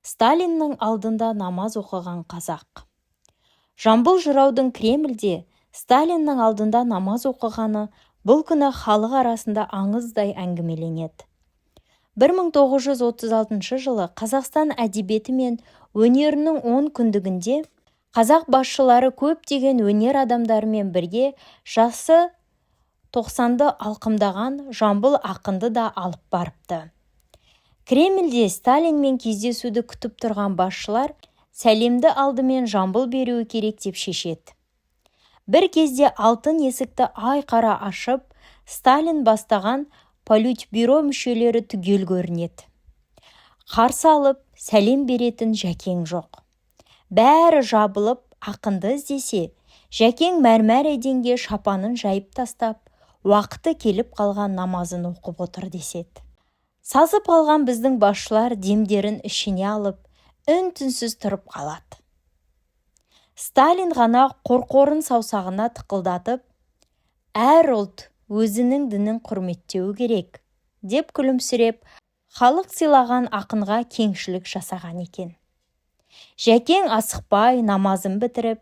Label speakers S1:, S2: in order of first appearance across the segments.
S1: Сталиннің алдында намаз оқыған қазақ. Жамбыл жыраудың Кремльде Сталиннің алдында намаз оқығаны бұл күні халық арасында аңыздай әңгімеленеді. 1936 жылы Қазақстан әдебиеті мен өнерінің 10 күндігінде қазақ басшылары көптеген өнер адамдарымен бірге жасы 90-ды алқымдаған Жамбыл ақынды да алып барыпты. Кремльде Сталинмен кездесуді күтіп тұрған басшылар сәлемді алдымен Жамбыл беруі керек деп шешеді. Бір кезде алтын есікті айқара ашып, Сталин бастаған политбюро мүшелері түгел көрінеді. Қарсы алып, сәлем беретін Жәкең жоқ. Бәрі жабылып, ақынды іздесе, Жәкең мәрмәр еденге шапанын жайып тастап, уақыты келіп қалған намазын оқып отыр деседі. Сазып қалған біздің басшылар демдерін ішіне алып, үн-түнсіз тұрып қалады. Сталин ғана қорқорын саусағына тықылдатып, әр ұлт өзінің дінін құрметтеуі керек, деп күлімсіреп, халық сыйлаған ақынға кеңшілік жасаған екен. Жәкең асықпай намазын бітіріп,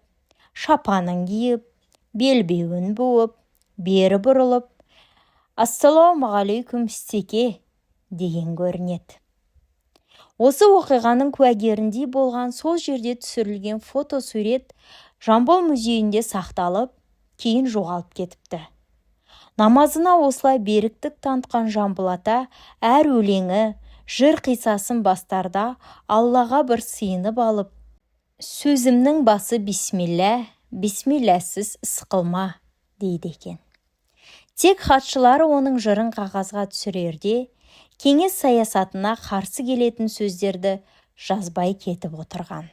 S1: шапанын киіп, белбеуін буып, бері бұрылып, «Ассалаумағалейкум стеке» деген көрінеді. Осы оқиғаның куәгеріндей болған сол жерде түсірілген фотосурет Жамбыл музейінде сақталып, кейін жоғалып кетіпті. Намазына осылай беріктік танытқан Жамбыл ата әр өлеңі, жыр қисасын бастарда Аллаға бір сыйынып алып, сөзімнің басы бисмилля, бисмиллясыз іс қылма дейді екен. Тек хатшылары оның жырын қағазға түсірерде, кеңес саясатына қарсы келетін сөздерді жазбай кетіп отырған.